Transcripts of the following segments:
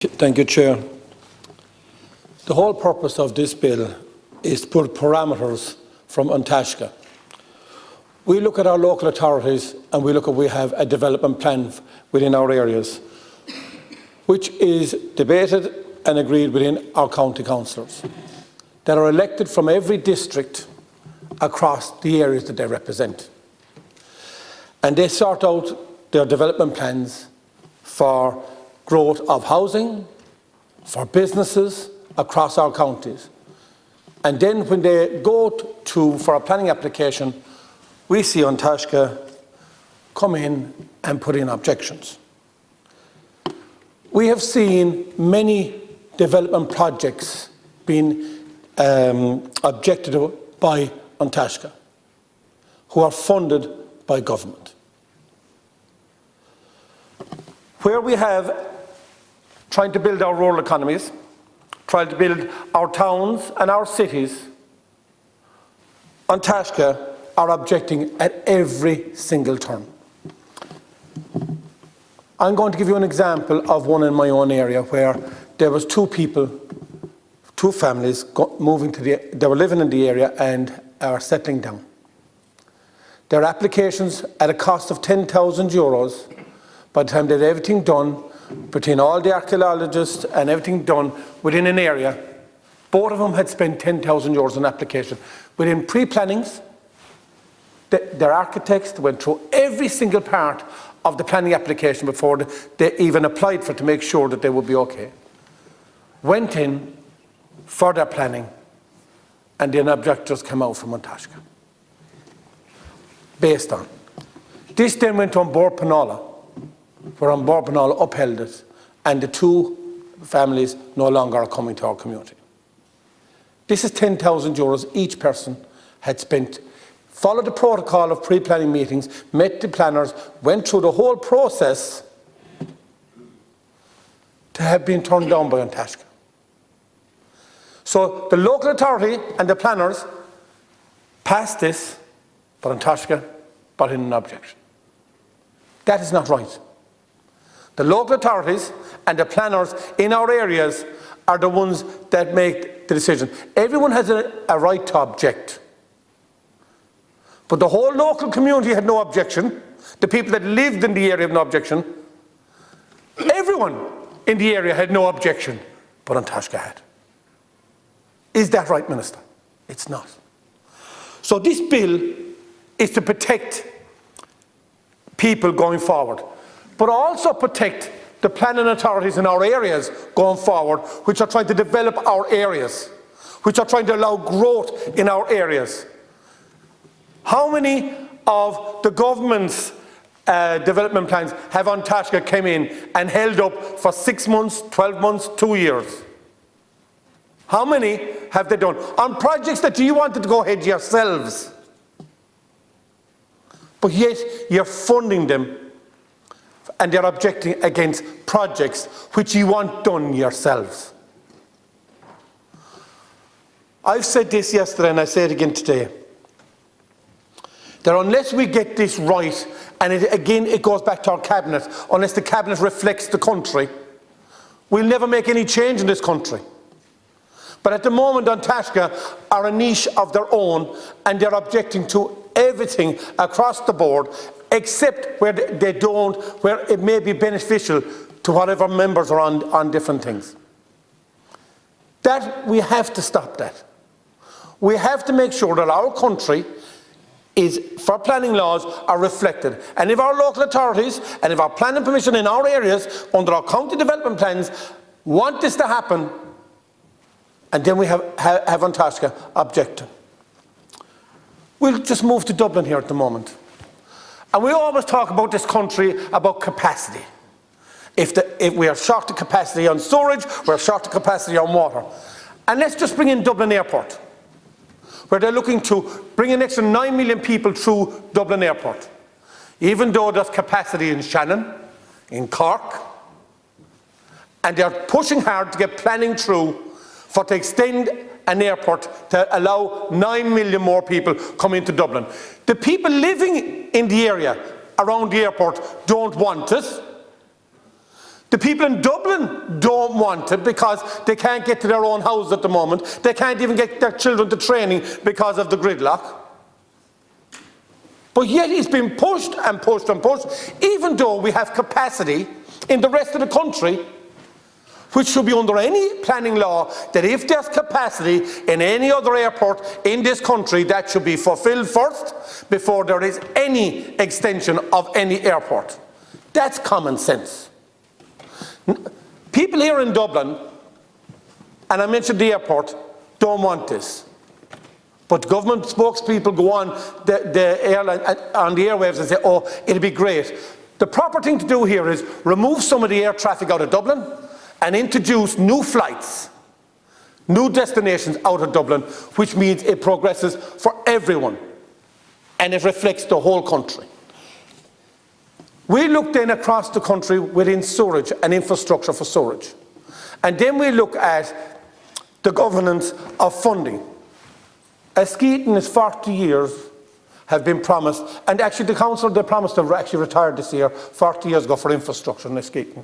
Thank you, Chair. The whole purpose of this bill is to put parameters from An Taisce. We look at our local authorities and we have a development plan within our areas, which is debated and agreed within our county councillors that are elected from every district across the areas that they represent. And they sort out their development plans for growth of housing, for businesses across our counties. And then when they go for a planning application, we see An Taisce come in and put in objections. We have seen many development projects being objected to by An Taisce, who are funded by government. Where we have trying to build our rural economies, trying to build our towns and our cities, An Taisce are objecting at every single turn. I'm going to give you an example of one in my own area where there was two families moving they were living in the area and are settling down. Their applications at a cost of €10,000, by the time they had everything done, between all the archaeologists and everything done within an area, both of them had spent €10,000 on application. Within pre-plannings, their architects went through every single part of the planning application before they even applied for it to make sure that they would be okay. Went in for their planning, and then objectors came out from An Taisce. Based on. This then went on Board Panola, where An Board Panola upheld it, and the two families no longer are coming to our community. This is €10,000 each person had spent, followed the protocol of pre-planning meetings, met the planners, went through the whole process to have been turned down by An Taisce. So the local authority and the planners passed this, but An Taisce put in an objection. That is not right. The local authorities and the planners in our areas are the ones that make the decision. Everyone has a right to object. But the whole local community had no objection. The people that lived in the area had no objection. Everyone in the area had no objection, but An Taisce had. Is that right, Minister? It's not. So this bill is to protect people going forward, but also protect the planning authorities in our areas going forward, which are trying to develop our areas, which are trying to allow growth in our areas. How many of the government's development plans have An Taisce came in and held up for 6 months, 12 months, 2 years? How many have they done? On projects that you wanted to go ahead yourselves, but yet you're funding them and they're objecting against projects which you want done yourselves. I've said this yesterday and I say it again today, that unless we get this right, and it goes back to our cabinet, unless the cabinet reflects the country, we'll never make any change in this country. But at the moment, An Taisce are a niche of their own, and they're objecting to everything across the board, except where they don't, where it may be beneficial to whatever members are on different things. That, we have to stop that. We have to make sure that our country for planning laws are reflected. And if our local authorities and if our planning permission in our areas under our county development plans want this to happen, and then we have An Taisce objecting. We'll just move to Dublin here at the moment. And we always talk about this country, about capacity. If we are short of capacity on storage, we're short of capacity on water. And let's just bring in Dublin Airport, where they're looking to bring an extra 9 million people through Dublin Airport. Even though there's capacity in Shannon, in Cork, and they're pushing hard to get planning through to extend an airport to allow 9 million more people come into Dublin. The people living in the area around the airport don't want it. The people in Dublin don't want it because they can't get to their own house at the moment. They can't even get their children to training because of the gridlock. But yet it's been pushed and pushed and pushed, even though we have capacity in the rest of the country, which should be under any planning law, that if there's capacity in any other airport in this country, that should be fulfilled first before there is any extension of any airport. That's common sense. People here in Dublin, and I mentioned the airport, don't want this. But government spokespeople go on the airline, on the airwaves and say, oh, it'll be great. The proper thing to do here is remove some of the air traffic out of Dublin and introduce new flights, new destinations out of Dublin, which means it progresses for everyone and it reflects the whole country. We look then across the country within sewerage and infrastructure for sewerage. And then we look at the governance of funding. Skeaton is 40 years have been promised, and actually the council, they promised to actually retire this year, 40 years ago, for infrastructure in Skeaton.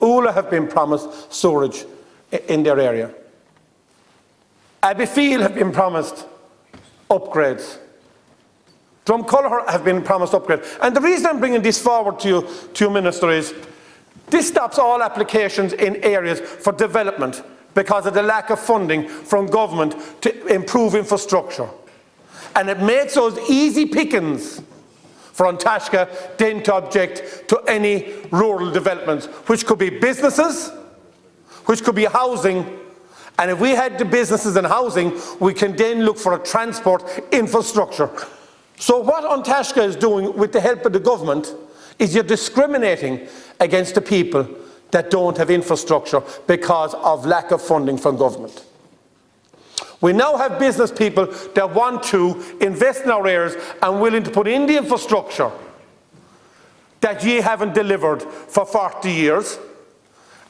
Ula have been promised sewerage in their area. Abbeyfield have been promised upgrades. Drumculloch have been promised upgrades. And the reason I'm bringing this forward to you, Minister, is this stops all applications in areas for development because of the lack of funding from government to improve infrastructure. And it makes those easy pickings for An Taisce then to object to any rural developments, which could be businesses, which could be housing. And if we had the businesses and housing, we can then look for a transport infrastructure. So what An Taisce is doing with the help of the government is you're discriminating against the people that don't have infrastructure because of lack of funding from government. We now have business people that want to invest in our areas and willing to put in the infrastructure that ye haven't delivered for 40 years.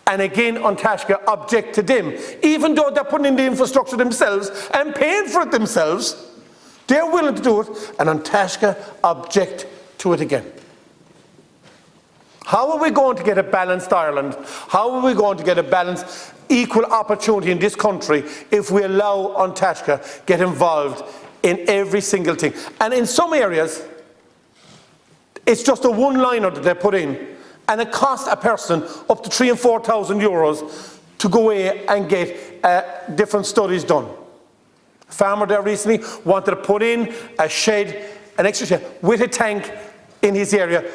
And again, An Taisce object to them. Even though they're putting in the infrastructure themselves and paying for it themselves, they're willing to do it, and An Taisce object to it again. How are we going to get a balanced Ireland? How are we going to get a balanced, equal opportunity in this country if we allow An Taisce get involved in every single thing? And in some areas, it's just a one-liner that they put in, and it costs a person up to 3,000 and 4,000 euros to go away and get different studies done. A farmer there recently wanted to put in a shed, an extra shed, with a tank in his area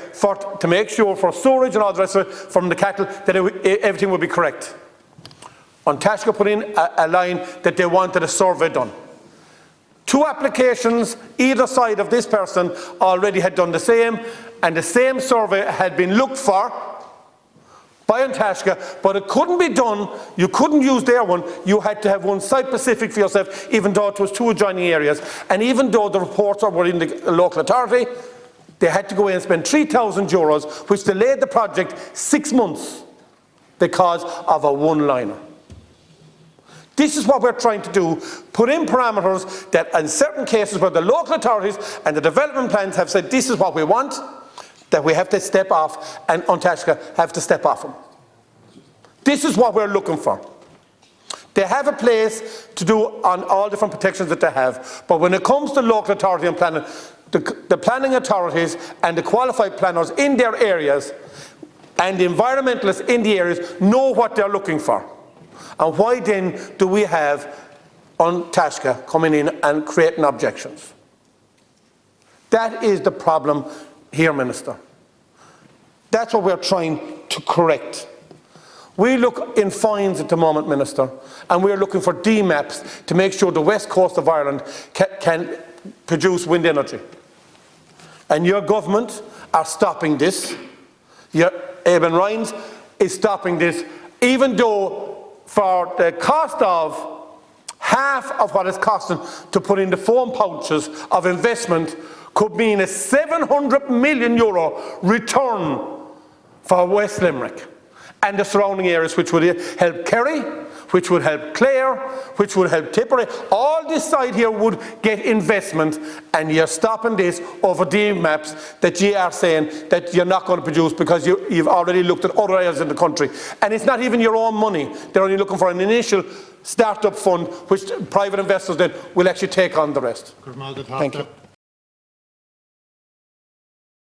to make sure for storage and all the rest of it from the cattle that everything would be correct. An Taisce put in a line that they wanted a survey done. 2 applications either side of this person already had done the same, and the same survey had been looked for by An Taisce, but it couldn't be done. You couldn't use their one. You had to have one site-specific for yourself, even though it was 2 adjoining areas. And even though the reports were in the local authority, they had to go in and spend 3,000 euros, which delayed the project 6 months because of a one-liner. This is what we're trying to do, put in parameters that in certain cases where the local authorities and the development plans have said this is what we want, that we have to step off, and An Taisce have to step off them. This is what we're looking for. They have a place to do on all different protections that they have, but when it comes to local authority and planning, the planning authorities and the qualified planners in their areas and the environmentalists in the areas know what they're looking for. And why then do we have An Taisce coming in and creating objections? That is the problem here, Minister. That's what we're trying to correct. We look in fines at the moment, Minister, and we're looking for DMAPs to make sure the west coast of Ireland can produce wind energy. And your government are stopping this. Your Eben Ryan's is stopping this, even though for the cost of half of what it's costing to put in the foam pouches of investment could mean a 700 million euro return for West Limerick and the surrounding areas, which would help Kerry, which would help Clare, which would help Tipperary. All this side here would get investment, and you're stopping this over the maps that you are saying that you're not going to produce because you've already looked at other areas in the country. And it's not even your own money. They're only looking for an initial start-up fund, which private investors then will actually take on the rest. Thank you.